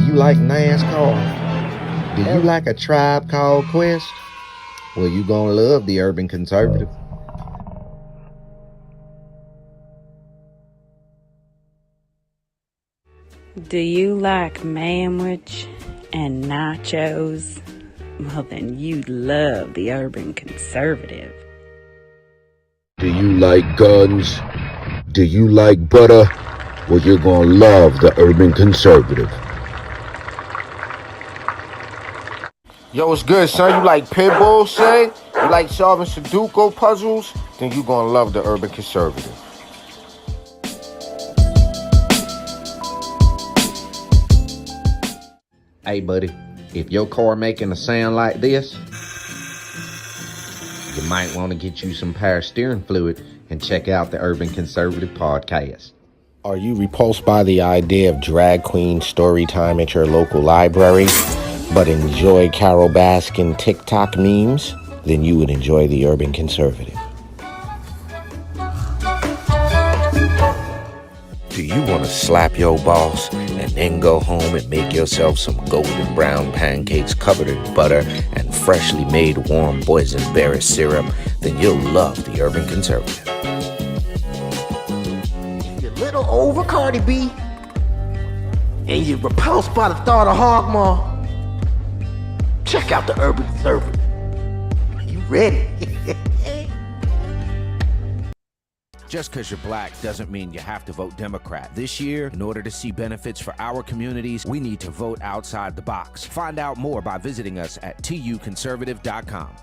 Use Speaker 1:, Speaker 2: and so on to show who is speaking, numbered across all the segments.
Speaker 1: you like NASCAR? Do you like a Tribe Called Quest? Well, you gonna love the Urban Conservative.
Speaker 2: Do you like manwich and nachos? Well, then you'd love the Urban Conservative.
Speaker 3: Do you like guns? Do you like butter? Well, you're gonna love the Urban Conservative.
Speaker 4: Yo, what's good, son? You like pit bulls, say? You like solving Sudoku puzzles? Then you gonna love the Urban Conservative.
Speaker 1: Hey, buddy, if your car making a sound like this, you might want to get you some power steering fluid and check out the Urban Conservative podcast.
Speaker 4: Are you repulsed by the idea of drag queen story time at your local library, but enjoy Carol Baskin TikTok memes? Then you would enjoy the Urban Conservative. Do you want to slap your boss and then go home and make yourself some golden brown pancakes covered in butter and freshly made warm boysenberry syrup? Then you'll love the Urban Conservative.
Speaker 5: You're a little over, Cardi B, and you're repulsed by the thought of hog maw. Check out the Urban Conservative. Are you ready?
Speaker 6: Just because you're black doesn't mean you have to vote Democrat. This year, in order to see benefits for our communities, we need to vote outside the box. Find out more by visiting us at tuconservative.com.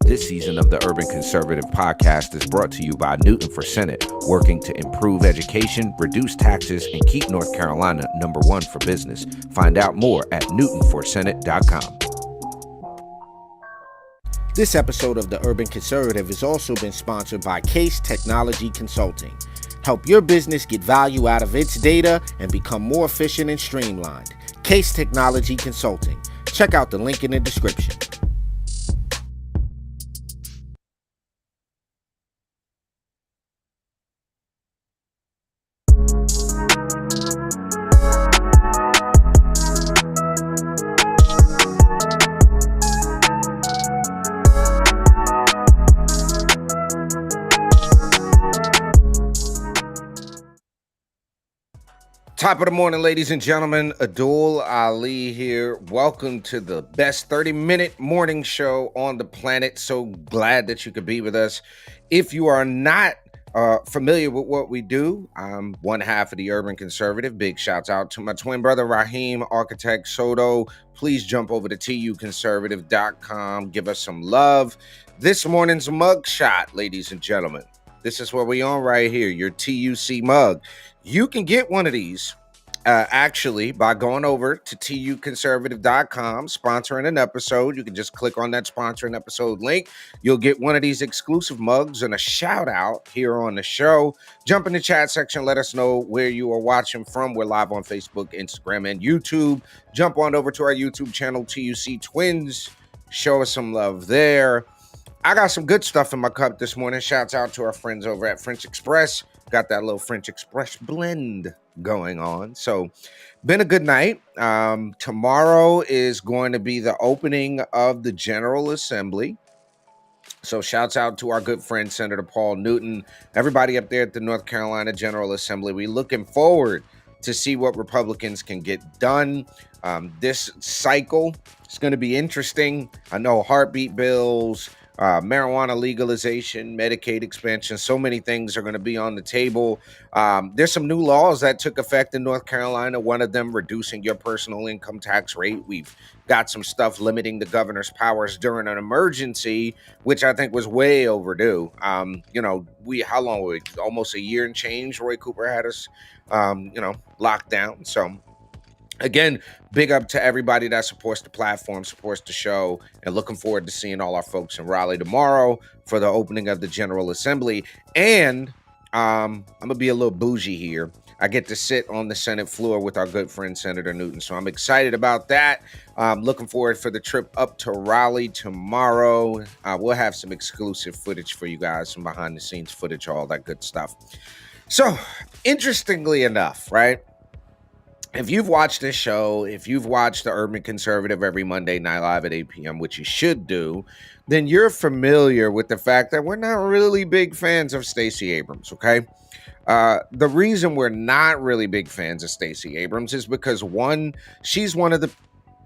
Speaker 6: This season of the Urban Conservative podcast is brought to you by Newton for Senate, working to improve education, reduce taxes, and keep North Carolina #1 for business. Find out more at newtonforsenate.com. This episode of the Urban Conservative has also been sponsored by Case Technology Consulting. Help your business get value out of its data and become more efficient and streamlined. Case Technology Consulting. Check out the link in the description. Top of the morning, ladies and gentlemen. Addul Ali here. Welcome to the best 30-minute morning show on the planet. So glad that you could be with us. If you are not familiar with what we do, I'm one half of the Urban Conservative. Big shouts out to my twin brother, Raheem Architect Soto. Please jump over to tuconservative.com. Give us some love. This morning's mug shot, ladies and gentlemen. This is what we on right here, your TUC mug. You can get one of these actually by going over to tuconservative.com, sponsoring an episode. You can just click on that sponsoring episode link. You'll get one of these exclusive mugs and a shout out here on the show. Jump in the chat section. Let us know where you are watching from. We're live on Facebook, Instagram, and YouTube. Jump on over to our YouTube channel, TUC Twins. Show us some love there. I got some good stuff in my cup this morning. Shouts out to our friends over at French Express. Got that little French Express blend going on. So been a good night. Tomorrow is going to be the opening of the General Assembly. So shouts out to our good friend, Senator Paul Newton, everybody up there at the North Carolina General Assembly. We're looking forward to see what Republicans can get done. This cycle is going to be interesting. I know heartbeat bills, marijuana legalization, Medicaid expansion, so many things are going to be on the table. There's some new laws that took effect in North Carolina, one of them reducing your personal income tax rate. We've got some stuff limiting the governor's powers during an emergency, which I think was way overdue. How long were we? Almost a year and change. Roy Cooper had us, locked down. So again, big up to everybody that supports the platform, supports the show, and looking forward to seeing all our folks in Raleigh tomorrow for the opening of the General Assembly. And I'm going to be a little bougie here. I get to sit on the Senate floor with our good friend Senator Newton. So I'm excited about that. Looking forward for the trip up to Raleigh tomorrow. We'll have some exclusive footage for you guys, some behind the scenes footage, all that good stuff. So, interestingly enough, right? If you've watched this show, if you've watched the Urban Conservative every Monday night live at 8 p.m., which you should do, then you're familiar with the fact that we're not really big fans of Stacey Abrams, okay? The reason we're not really big fans of Stacey Abrams is because, one, she's one of the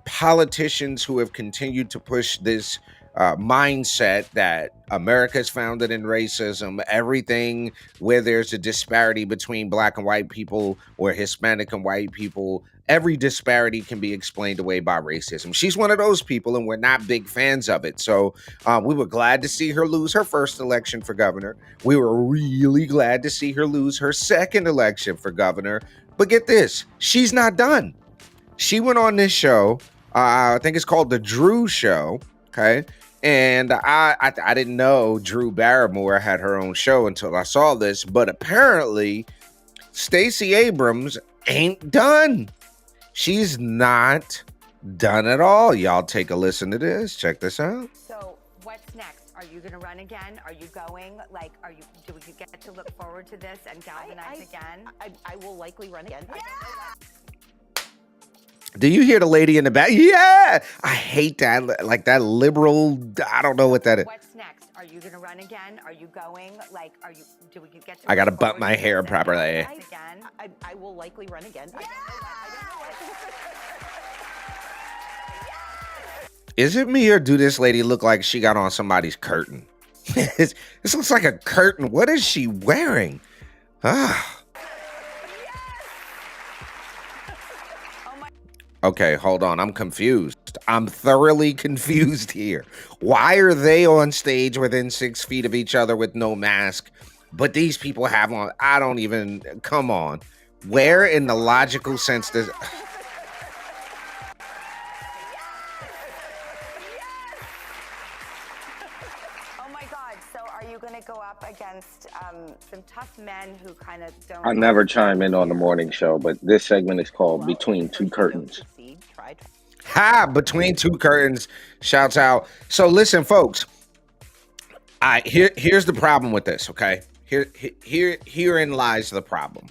Speaker 6: politicians who have continued to push this mindset that America is founded in racism. Everything where there's a disparity between black and white people or Hispanic and white people, every disparity can be explained away by racism. She's one of those people, and we're not big fans of it. So we were glad to see her lose her first election for governor. We were really glad to see her lose her second election for governor. But get this, she's not done. She went on this show, I think it's called The Drew Show, okay? And I didn't know Drew Barrymore had her own show until I saw this, but apparently Stacey Abrams ain't done. She's not done at all. Y'all take a listen to this. Check this out.
Speaker 7: So what's next? Are you going to run again? Are you going? Like, do we get to look forward to this and galvanize again?
Speaker 8: I will likely run again.
Speaker 7: Yeah!
Speaker 6: Do you hear the lady in the back? Yeah, I hate that. Like that liberal. I don't know what that is.
Speaker 7: What's next? Are you going to run again? Are you going? Like, do we get to?
Speaker 6: I gotta bump my hair properly.
Speaker 7: Again?
Speaker 8: I will likely run again.
Speaker 7: Yeah!
Speaker 6: Is it me or do this lady look like she got on somebody's curtain? This looks like a curtain. What is she wearing? Okay, hold on. I'm confused. I'm thoroughly confused here. Why are they on stage within 6 feet of each other with no mask, but these people have on? I don't even. Come on. Where in the logical sense does?
Speaker 7: Oh my God! So are you going to go up against some tough men who kind of don't?
Speaker 9: I never chime in on the morning show, but this segment is called Between Two Curtains.
Speaker 6: Ha! Between Two Curtains. Shouts out. So listen, folks. Here's the problem with this. Okay. Herein lies the problem.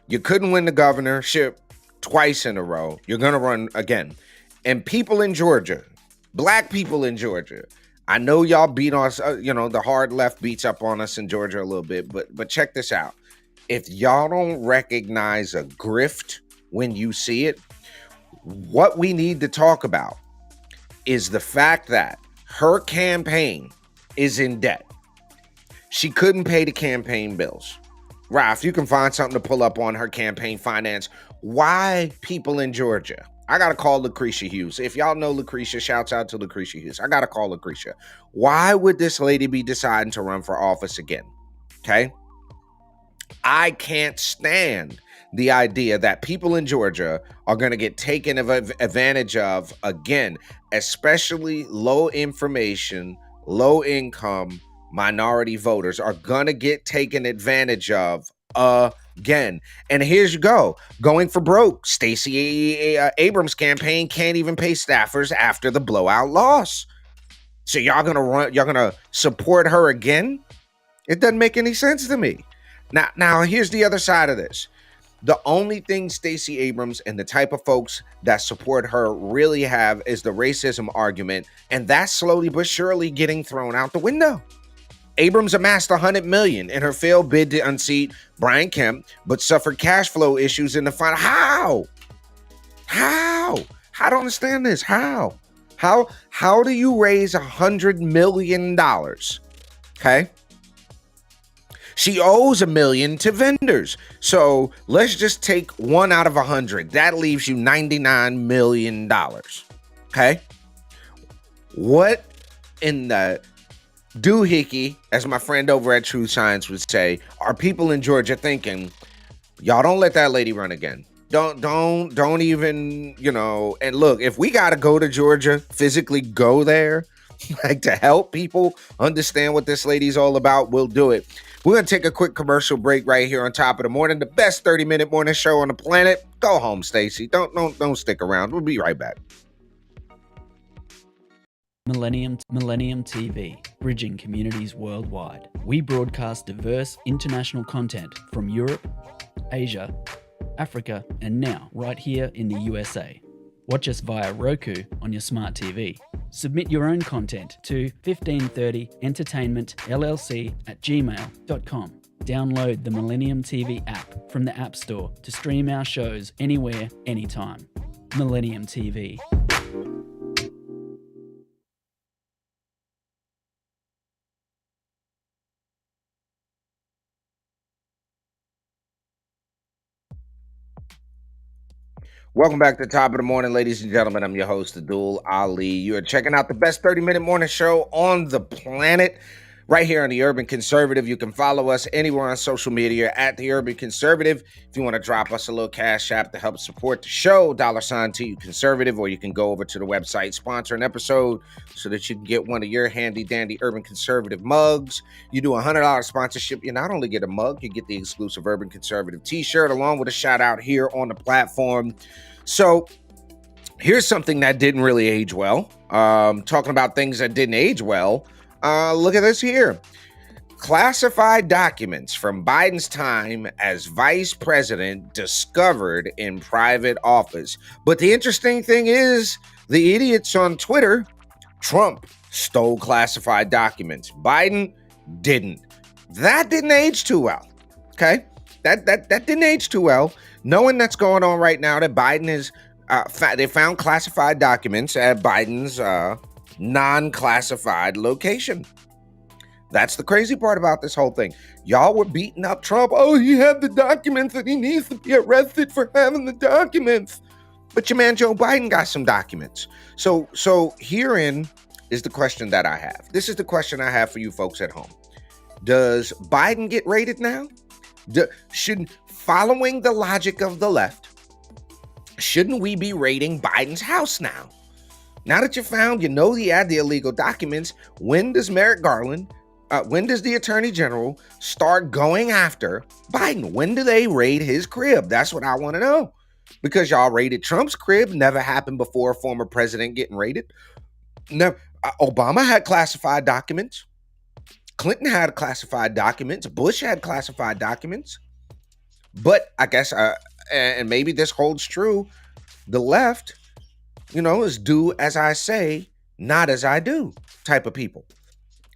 Speaker 6: You couldn't win the governorship twice in a row. You're gonna run again. And people in Georgia, black people in Georgia. I know y'all beat us. The hard left beats up on us in Georgia a little bit. But check this out. If y'all don't recognize a grift when you see it, what we need to talk about is the fact that her campaign is in debt. She couldn't pay the campaign bills. Ralph, you can find something to pull up on her campaign finance. Why people in Georgia? I got to call Lucretia Hughes. If y'all know Lucretia, shouts out to Lucretia Hughes. I got to call Lucretia. Why would this lady be deciding to run for office again? Okay. I can't stand the idea that people in Georgia are going to get taken advantage of again, especially low information, low income minority voters are going to get taken advantage of again. And here's you go. Going for broke. Stacey Abrams' campaign can't even pay staffers after the blowout loss. So y'all going to support her again? It doesn't make any sense to me. Now here's the other side of this. The only thing Stacey Abrams and the type of folks that support her really have is the racism argument, and that's slowly but surely getting thrown out the window. Abrams amassed $100 million in her failed bid to unseat Brian Kemp, but suffered cash flow issues in the final. How? I don't understand this. How do you raise $100 million? Okay. She owes $1 million to vendors. So let's just take 1 out of 100. That leaves you $99 million. Okay. What in the doohickey, as my friend over at True Science would say, are people in Georgia thinking, y'all don't let that lady run again. Don't even, and look, if we got to go to Georgia, physically go there, like to help people understand what this lady's all about, we'll do it. We're going to take a quick commercial break right here on top of the morning. The best 30-minute morning show on the planet. Go home, Stacey. Don't stick around. We'll be right back.
Speaker 10: Millennium TV, bridging communities worldwide. We broadcast diverse international content from Europe, Asia, Africa, and now right here in the USA. Watch us via Roku on your smart TV. Submit your own content to 1530entertainmentllc@gmail.com. Download the Millennium TV app from the App Store to stream our shows anywhere, anytime. Millennium TV.
Speaker 6: Welcome back to the top of the morning, ladies and gentlemen. I'm your host, Addul Ali. You are checking out the best 30-minute morning show on the planet right here on The Urban Conservative. You can follow us anywhere on social media at The Urban Conservative. If you want to drop us a little cash app to help support the show, $TU Conservative, or you can go over to the website, sponsor an episode so that you can get one of your handy-dandy Urban Conservative mugs. You do a $100 sponsorship, you not only get a mug, you get the exclusive Urban Conservative t-shirt along with a shout-out here on the platform. So here's something that didn't really age well. Talking about things that didn't age well. Look at this here. Classified documents from Biden's time as vice president discovered in private office. But the interesting thing is, the idiots on Twitter, Trump stole classified documents. Biden didn't. That didn't age too well. Okay? That didn't age too well. Knowing that's going on right now, that Biden is, they found classified documents at Biden's non-classified location. That's the crazy part about this whole thing. Y'all were beating up Trump. Oh, he had the documents and he needs to be arrested for having the documents. But your man Joe Biden got some documents. So herein is the question that I have. This is the question I have for you folks at home. Does Biden get raided now? Following the logic of the left, shouldn't we be raiding Biden's house now? Now that you know he had the illegal documents, when does Merrick Garland, when does the Attorney General start going after Biden? When do they raid his crib? That's what I want to know. Because y'all raided Trump's crib, never happened before a former president getting raided. Never, Obama had classified documents. Clinton had classified documents. Bush had classified documents. But I guess, and maybe this holds true, the left, is do as I say, not as I do type of people.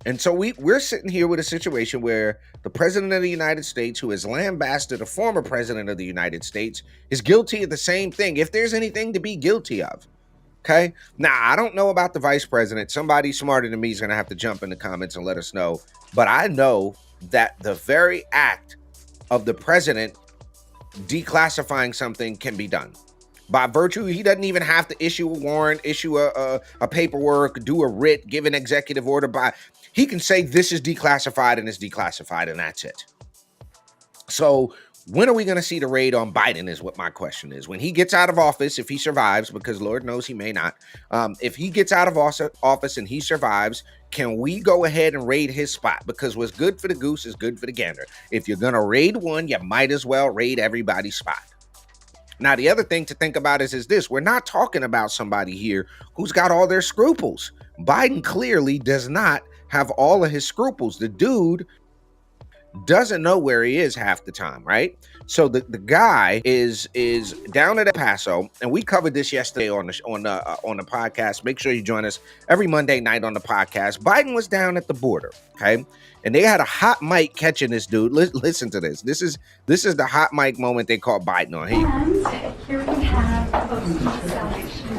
Speaker 6: And so we're sitting here with a situation where the president of the United States, who has lambasted a former president of the United States, is guilty of the same thing, if there's anything to be guilty of. Okay? Now, I don't know about the vice president. Somebody smarter than me is going to have to jump in the comments and let us know. But I know that the very act of the president declassifying something can be done. By virtue, he doesn't even have to issue a warrant, issue a paperwork, do a writ, give an executive order. He can say this is declassified and it's declassified, and that's it. So when are we going to see the raid on Biden is what my question is. When he gets out of office, if he survives, because Lord knows he may not. If he gets out of office and he survives, can we go ahead and raid his spot? Because what's good for the goose is good for the gander. If you're going to raid one, you might as well raid everybody's spot. Now, the other thing to think about is this. We're not talking about somebody here who's got all their scruples. Biden clearly does not have all of his scruples. The dude doesn't know where he is half the time, right? So the guy is down at El Paso, and we covered this yesterday on the podcast. Make sure you join us every Monday night on the podcast. Biden was down at the border, okay, and they had a hot mic catching this dude. Listen to this. This is the hot mic moment they caught Biden on. Here.
Speaker 11: And here we have a salvation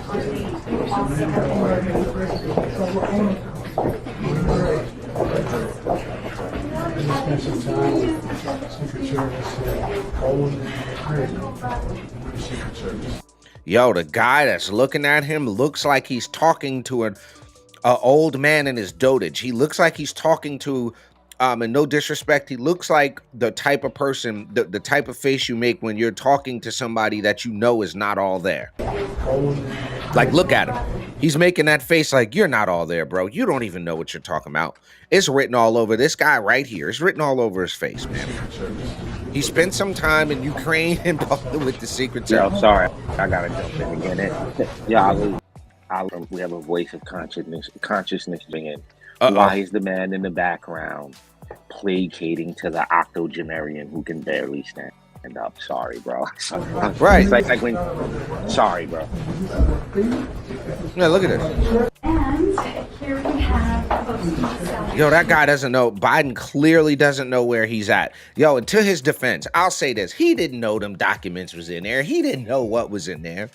Speaker 6: Yo, the guy that's looking at him looks like he's talking to an old man in his dotage. He looks like he's talking to, and no disrespect, he looks like the type of person, the type of face you make when you're talking to somebody that you know is not all there. Like, look at him. He's making that face like, you're not all there, bro. You don't even know what you're talking about. It's written all over this guy right here. It's written all over his face, man. He spent some time in Ukraine and with the Secret Service.
Speaker 9: Yo, sorry, I gotta jump in again. Yeah, we have a voice of consciousness being. Why is the man in the background placating to the octogenarian who can barely stand up? Sorry, bro.
Speaker 6: Right.
Speaker 9: It's like when. Sorry, bro.
Speaker 6: Yeah, look at this.
Speaker 11: And here we have
Speaker 6: Yo, that guy doesn't know. Biden clearly doesn't know where he's at. Yo, and to his defense, I'll say this. He didn't know them documents was in there. He didn't know what was in there.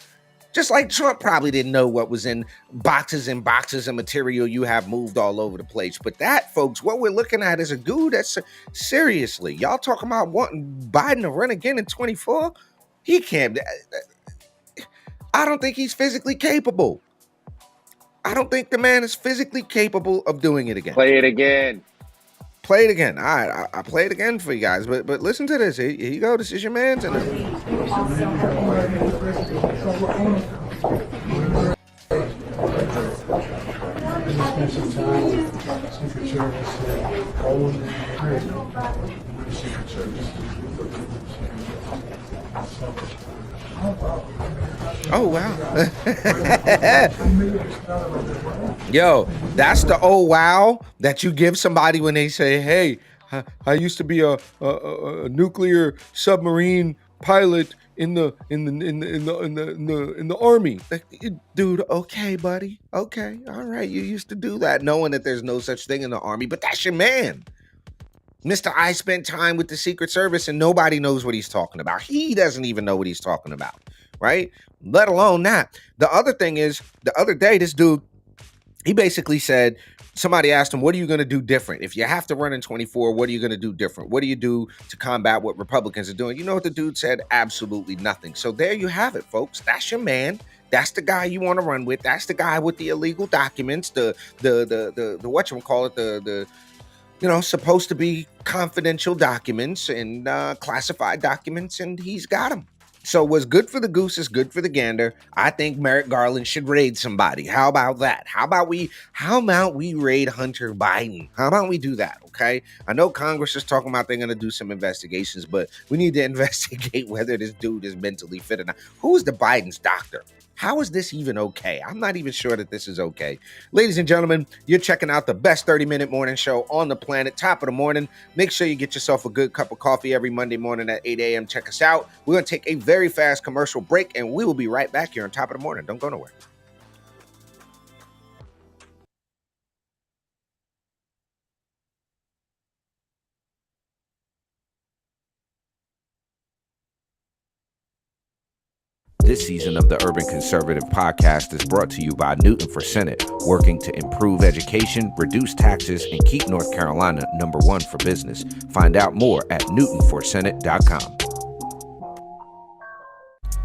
Speaker 6: Just like Trump probably didn't know what was in boxes and boxes of material you have moved all over the place. But that, folks, what we're looking at is a dude that's seriously, y'all talking about wanting Biden to run again in 24? He can't. I don't think he's physically capable. I don't think the man is physically capable of doing it again.
Speaker 9: Play it again.
Speaker 6: Play it again. All right, I play it again for you guys. But listen to this. Here you go. This is your man's. Oh, wow. Yo, that's the oh, wow that you give somebody when they say, hey, I used to be a nuclear submarine pilot in the army. Like, dude, okay, buddy. Okay. All right. You used to do that knowing that there's no such thing in the army, but that's your man. Mr. I spent time with the Secret Service and nobody knows what he's talking about. He doesn't even know what he's talking about, right? Let alone that. The other thing is, the other day, this dude, he basically said, somebody asked him, what are you going to do different? If you have to run in 24, what are you going to do different? What do you do to combat what Republicans are doing? You know what the dude said? Absolutely nothing. So there you have it, folks. That's your man. That's the guy you want to run with. That's the guy with the illegal documents, the whatchamacallit, the supposed to be confidential documents and classified documents, and he's got them. So what's good for the goose is good for the gander. I think Merrick Garland should raid somebody. How about that? How about we raid Hunter Biden? How about we do that, okay? I know Congress is talking about they're going to do some investigations, but we need to investigate whether this dude is mentally fit or not. Who's the Biden's doctor? How is this even okay? I'm not even sure that this is okay. Ladies and gentlemen, you're checking out the best 30-minute morning show on the planet, top of the morning. Make sure you get yourself a good cup of coffee every Monday morning at 8 a.m. Check us out. We're going to take a very fast commercial break, and we will be right back here on top of the morning. Don't go nowhere. This season of the Urban Conservative Podcast is brought to you by Newton for Senate, working to improve education, reduce taxes, and keep North Carolina #1 for business. Find out more at newtonforsenate.com.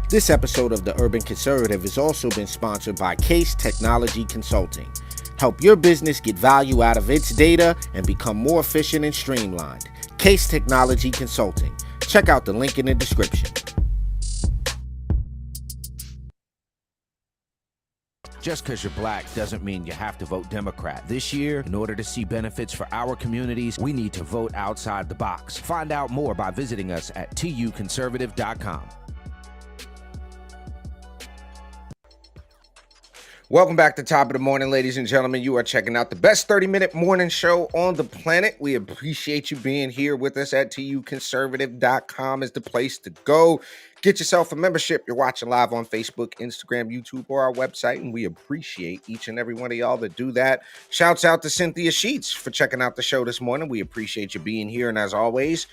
Speaker 6: This episode of the Urban Conservative has also been sponsored by Case Technology Consulting. Help your business get value out of its data and become more efficient and streamlined. Case Technology Consulting. Check out the link in the description. Just because you're black doesn't mean you have to vote Democrat. This year, in order to see benefits for our communities, we need to vote outside the box. Find out more by visiting us at tuconservative.com. Welcome back to Top of the Morning, ladies and gentlemen. You are checking out the best 30-minute morning show on the planet. We appreciate you being here with us at tuconservative.com is the place to go. Get yourself a membership. You're watching live on Facebook, Instagram, YouTube, or our website, and we appreciate each and every one of y'all that do that. Shouts out to Cynthia Sheets for checking out the show this morning. We appreciate you being here, and as always,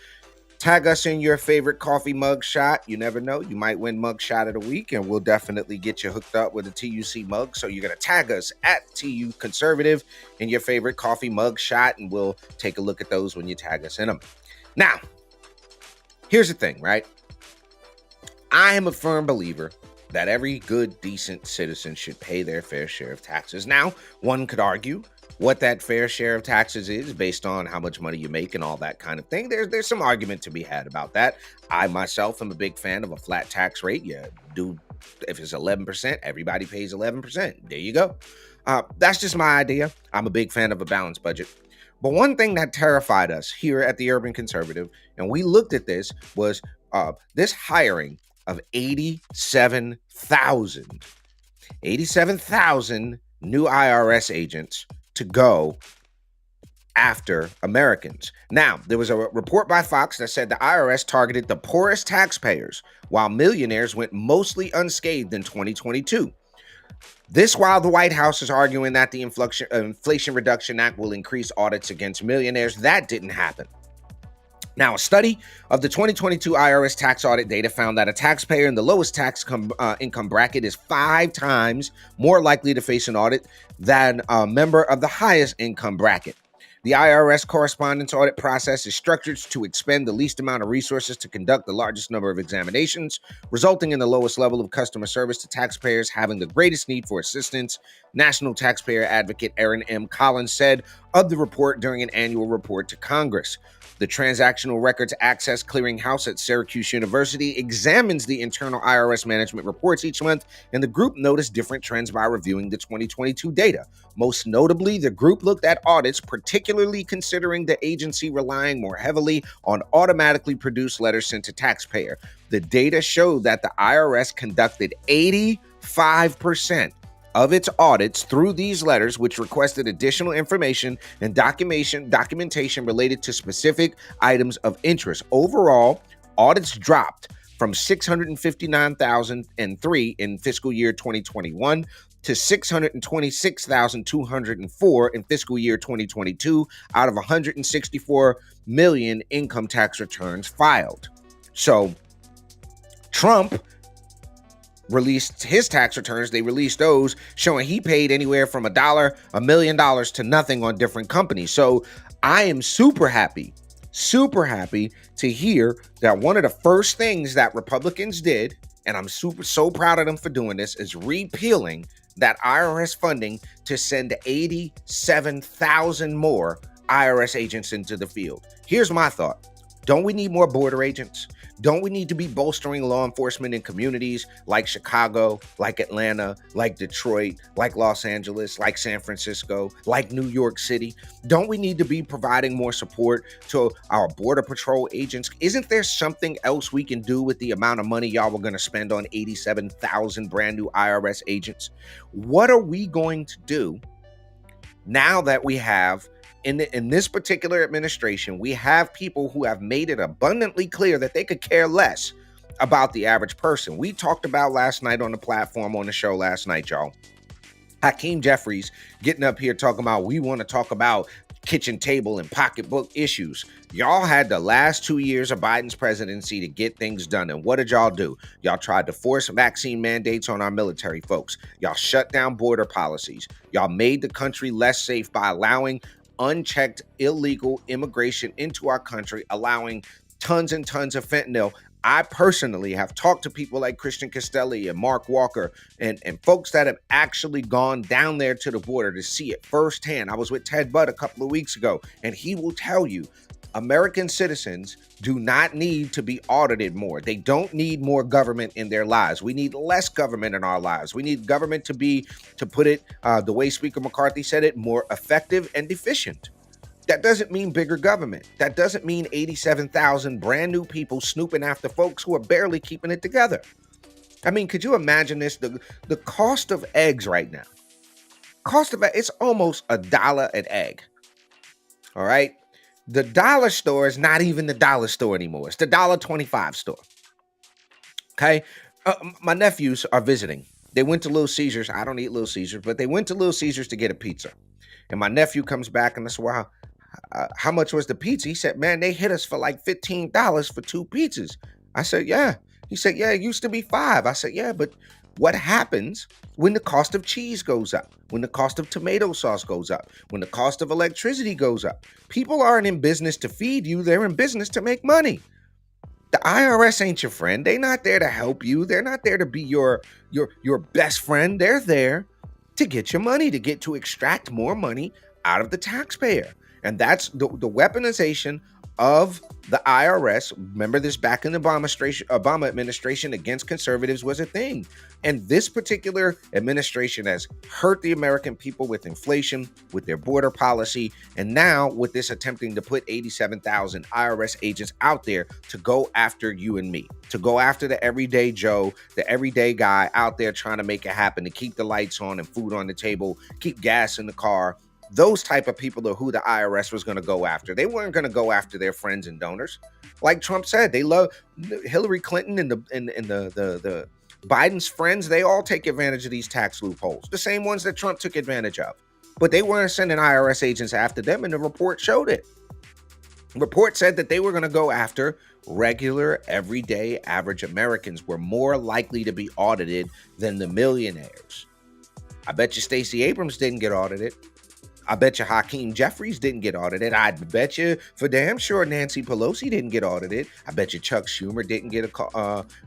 Speaker 6: tag us in your favorite coffee mug shot. You never know. You might win mug shot of the week, and we'll definitely get you hooked up with a TUC mug. So you're going to tag us at TU Conservative in your favorite coffee mug shot, and we'll take a look at those when you tag us in them. Now, here's the thing, right? I am a firm believer that every good, decent citizen should pay their fair share of taxes. Now, one could argue what that fair share of taxes is based on how much money you make and all that kind of thing. There's some argument to be had about that. I myself am a big fan of a flat tax rate. You do If it's 11%, everybody pays 11%. There you go. That's just my idea. I'm a big fan of a balanced budget. But one thing that terrified us here at the Urban Conservative, and we looked at this, was this hiring of 87,000 new IRS agents to go after Americans. Now, there was a report by Fox that said the IRS targeted the poorest taxpayers, while millionaires went mostly unscathed in 2022. This while the White House is arguing that the Inflation Reduction Act will increase audits against millionaires. That didn't happen. Now, a study of the 2022 IRS tax audit data found that a taxpayer in the lowest tax income bracket is 5 times more likely to face an audit than a member of the highest income bracket. The IRS correspondence audit process is structured to expend the least amount of resources to conduct the largest number of examinations, resulting in the lowest level of customer service to taxpayers having the greatest need for assistance, National Taxpayer Advocate Erin M. Collins said of the report during an annual report to Congress. The Transactional Records Access Clearinghouse at Syracuse University examines the internal IRS management reports each month, and the group noticed different trends by reviewing the 2022 data. Most notably, the group looked at audits, particularly considering the agency relying more heavily on automatically produced letters sent to taxpayer. The data showed that the IRS conducted 85% of its audits through these letters, which requested additional information and documentation related to specific items of interest. Overall, audits dropped from 659,003 in fiscal year 2021 to 626,204 in fiscal year 2022 out of 164 million income tax returns filed. So Trump released his tax returns. They released those showing he paid anywhere from $1 million to nothing on different companies. So I am super happy to hear that one of the first things that Republicans did, and I'm so proud of them for doing this, is repealing that IRS funding to send 87,000 more IRS agents into the field. Here's my thought. Don't we need more border agents? Don't we need to be bolstering law enforcement in communities like Chicago, like Atlanta, like Detroit, like Los Angeles, like San Francisco, like New York City? Don't we need to be providing more support to our Border Patrol agents? Isn't there something else we can do with the amount of money y'all were going to spend on 87,000 brand new IRS agents? What are we going to do now that we have in this particular administration, we have people who have made it abundantly clear that they could care less about the average person. We talked about last night on the platform, on the show last night, y'all. Hakeem Jeffries getting up here talking about we want to talk about kitchen table and pocketbook issues. Y'all had the last 2 years of Biden's presidency to get things done. And what did y'all do? Y'all tried to force vaccine mandates on our military folks. Y'all shut down border policies. Y'all made the country less safe by allowing unchecked illegal immigration into our country, allowing tons and tons of fentanyl. I personally have talked to people like Christian Castelli and Mark Walker and folks that have actually gone down there to the border to see it firsthand. I was with Ted Budd a couple of weeks ago, and he will tell you American citizens do not need to be audited more. They don't need more government in their lives. We need less government in our lives. We need government to be, to put it the way Speaker McCarthy said it, more effective and efficient. That doesn't mean bigger government. That doesn't mean 87,000 brand new people snooping after folks who are barely keeping it together. I mean, could you imagine this? The cost of eggs right now. It's almost $1 an egg. All right. The dollar store is not even the dollar store anymore. It's the $1.25 store. Okay. My nephews are visiting. They went to Little Caesars. I don't eat Little Caesars, but they went to Little Caesars to get a pizza. And my nephew comes back and I said, wow, how much was the pizza? He said, man, they hit us for like $15 for 2 pizzas. I said, yeah. He said, yeah, it used to be $5. I said, yeah, but what happens when the cost of cheese goes up, when the cost of tomato sauce goes up, when the cost of electricity goes up? People aren't in business to feed you. They're in business to make money. The IRS ain't your friend. They're not there to help you. They're not there to be your best friend. They're there to get your money, to extract more money out of the taxpayer. And that's the weaponization of the IRS. Remember this back in the Obama administration against conservatives was a thing. And this particular administration has hurt the American people with inflation, with their border policy, and now with this attempting to put 87,000 IRS agents out there to go after you and me, to go after the everyday Joe, the everyday guy out there trying to make it happen, to keep the lights on and food on the table, keep gas in the car. Those type of people are who the IRS was going to go after. They weren't going to go after their friends and donors. Like Trump said, they love Hillary Clinton and the Biden's friends. They all take advantage of these tax loopholes, the same ones that Trump took advantage of. But they weren't sending IRS agents after them, and the report showed it. The report said that they were going to go after regular, everyday, average Americans were more likely to be audited than the millionaires. I bet you Stacey Abrams didn't get audited. I bet you Hakeem Jeffries didn't get audited. I bet you for damn sure Nancy Pelosi didn't get audited. I bet you Chuck Schumer didn't get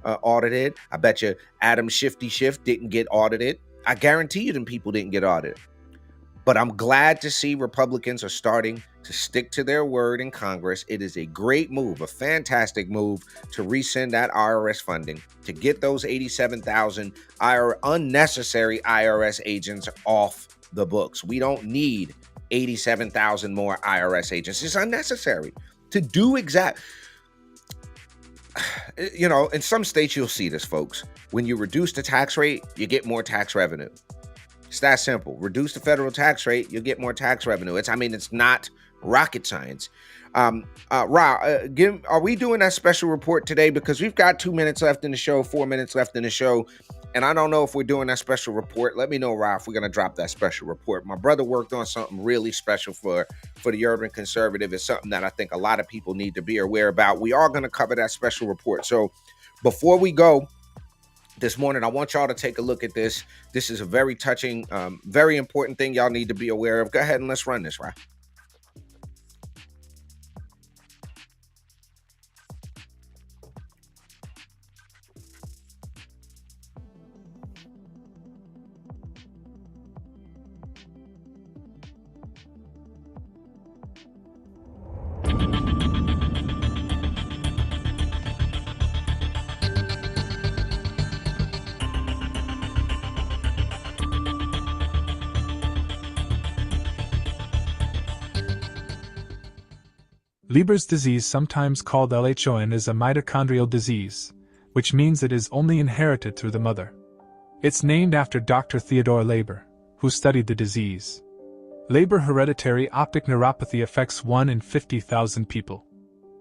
Speaker 6: audited. I bet you Adam Shifty Schiff didn't get audited. I guarantee you them people didn't get audited. But I'm glad to see Republicans are starting to stick to their word in Congress. It is a great move, a fantastic move to rescind that IRS funding, to get those 87,000 unnecessary IRS agents off the books. We don't need 87,000 more IRS agents. It's unnecessary to do in some states you'll see this, folks. When you reduce the tax rate, you get more tax revenue. It's that simple. Reduce the federal tax rate, you'll get more tax revenue. It's not rocket science. Ra, are we doing that special report today? Because we've got 2 minutes left in the show, 4 minutes left in the show. And I don't know if we're doing that special report. Let me know, Ra, if we're going to drop that special report. My brother worked on something really special for the urban conservative. It's something that I think a lot of people need to be aware about. We are going to cover that special report. So before we go this morning, I want y'all to take a look at this. This is a very touching, very important thing y'all need to be aware of. Go ahead and let's run this, Ra.
Speaker 12: Leber's disease, sometimes called LHON, is a mitochondrial disease, which means it is only inherited through the mother. It's named after Dr. Theodore Leber, who studied the disease. Leber hereditary optic neuropathy affects 1 in 50,000 people.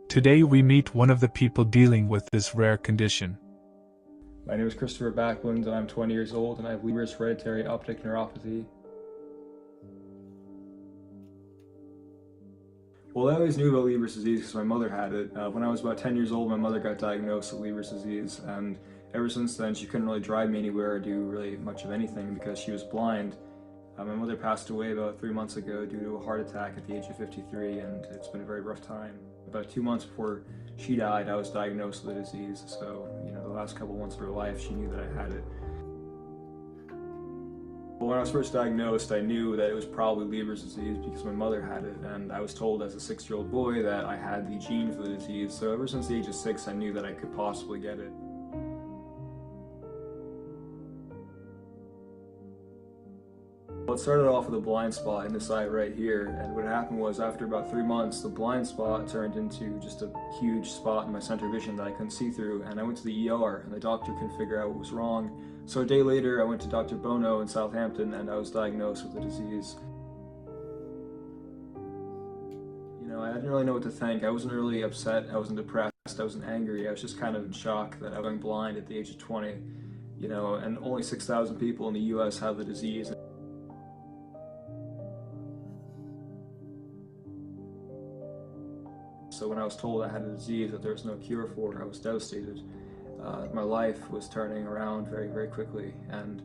Speaker 12: Today we meet one of the people dealing with this rare condition.
Speaker 13: My name is Christopher Backlund, and I'm 20 years old, and I have Leber's hereditary optic neuropathy. Well, I always knew about Leber's disease because my mother had it. When I was about 10 years old, my mother got diagnosed with Leber's disease, and ever since then she couldn't really drive me anywhere or do really much of anything because she was blind. My mother passed away about 3 months ago due to a heart attack at the age of 53, and it's been a very rough time. About 2 months before she died, I was diagnosed with the disease, so the last couple months of her life she knew that I had it. When I was first diagnosed, I knew that it was probably Leber's disease because my mother had it, and I was told as a 6-year-old boy that I had the gene for the disease, so ever since the age of 6 I knew that I could possibly get it. Well, it started off with a blind spot in this eye right here, and what happened was after about 3 months, the blind spot turned into just a huge spot in my center vision that I couldn't see through, and I went to the ER, and the doctor couldn't figure out what was wrong. So a day later, I went to Dr. Bono in Southampton, and I was diagnosed with the disease. I didn't really know what to think. I wasn't really upset, I wasn't depressed, I wasn't angry. I was just kind of in shock that I was going blind at the age of 20, and only 6,000 people in the US have the disease. So when I was told I had a disease that there was no cure for, I was devastated. My life was turning around very, very quickly, and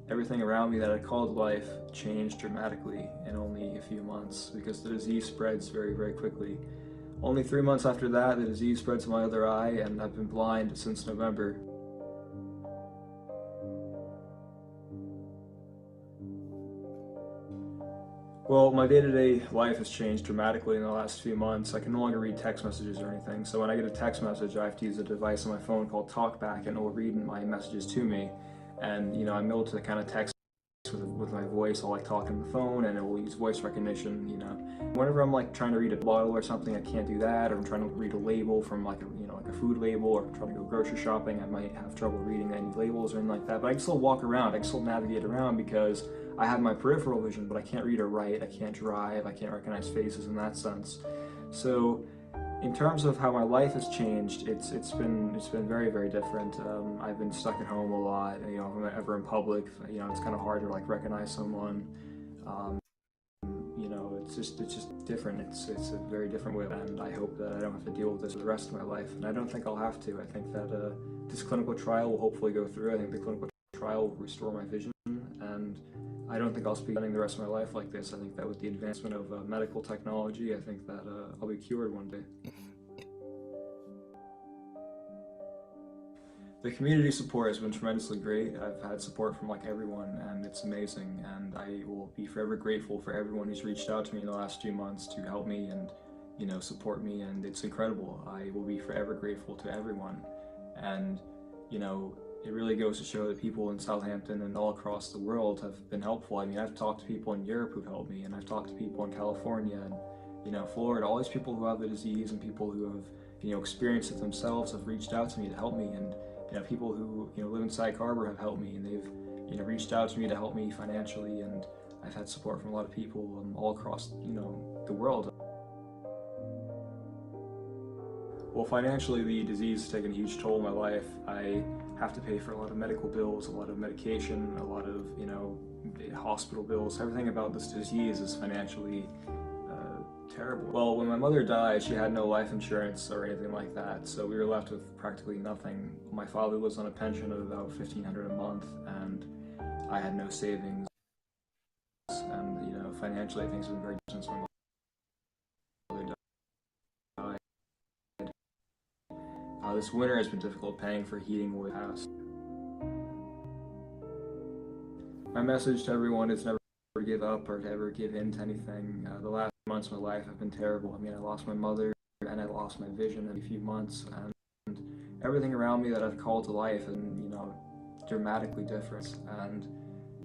Speaker 13: everything around me that I called life changed dramatically in only a few months because the disease spreads very, very quickly. Only 3 months after that, the disease spread to my other eye, and I've been blind since November. Well, my day-to-day life has changed dramatically in the last few months. I can no longer read text messages or anything. So when I get a text message, I have to use a device on my phone called TalkBack, and it will read my messages to me. And I'm able to kind of text with my voice. I'll like talk on the phone, and it will use voice recognition. Whenever I'm like trying to read a bottle or something, I can't do that. Or I'm trying to read a label from like a food label, or I'm trying to go grocery shopping. I might have trouble reading any labels or anything like that. But I can still walk around. I can still navigate around because I have my peripheral vision, but I can't read or write. I can't drive. I can't recognize faces in that sense. So, in terms of how my life has changed, it's been very, very different. I've been stuck at home a lot. If I'm ever in public, it's kind of hard to like recognize someone. It's just different. It's a very different way, and I hope that I don't have to deal with this for the rest of my life. And I don't think I'll have to. I think that this clinical trial will hopefully go through. I think the clinical trial will restore my vision, and I don't think I'll be spending the rest of my life like this. I think that with the advancement of medical technology, I think that I'll be cured one day. The community support has been tremendously great. I've had support from like everyone, and it's amazing. And I will be forever grateful for everyone who's reached out to me in the last few months to help me and support me. And it's incredible. I will be forever grateful to everyone. And it really goes to show that people in Southampton and all across the world have been helpful. I mean, I've talked to people in Europe who've helped me, and I've talked to people in California and Florida. All these people who have the disease and people who have experienced it themselves have reached out to me to help me. And people who live in Sag Harbor have helped me, and they've reached out to me to help me financially, and I've had support from a lot of people all across the world. Well, financially, the disease has taken a huge toll on my life. I have to pay for a lot of medical bills, a lot of medication, a lot of hospital bills. Everything about this disease is financially terrible. Well, when my mother died, she had no life insurance or anything like that, so we were left with practically nothing. My father was on a pension of about $1,500 a month, and I had no savings. And financially, things have been very different since my mother died. This winter has been difficult paying for heating with house. My message to everyone is never give up or to ever give in to anything. The last months of my life have been terrible. I mean, I lost my mother and I lost my vision in a few months, and everything around me that I've called to life and dramatically different. And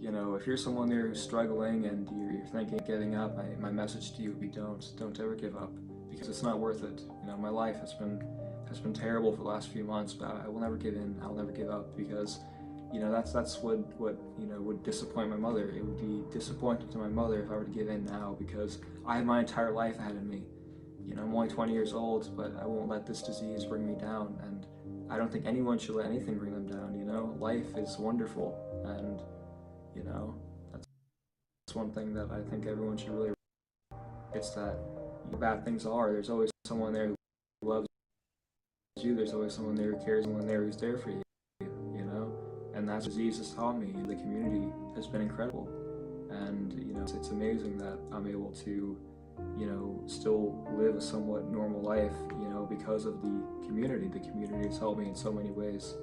Speaker 13: if you're someone there who's struggling and you're thinking of giving up, my message to you would be don't ever give up, because it's not worth it. My life has been terrible for the last few months, but I will never give in. I'll never give up, because that's what would disappoint my mother. It would be disappointing to my mother if I were to give in now, because I have my entire life ahead of me. I'm only 20 years old, but I won't let this disease bring me down, and I don't think anyone should let anything bring them down. Life is wonderful, and that's one thing that I think everyone should really. It's that bad things are. There's always someone there who loves you. There's always someone there who cares, someone there who's there for you. And that's what disease has taught me. The community has been incredible, and it's amazing that I'm able to still live a somewhat normal life because of the community. The community has helped me in so many ways.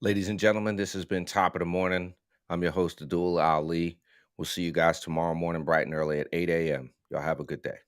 Speaker 6: Ladies and gentlemen, this has been Top of the Morning. I'm your host, Addul Ali. We'll see you guys tomorrow morning bright and early at 8 a.m. Y'all have a good day.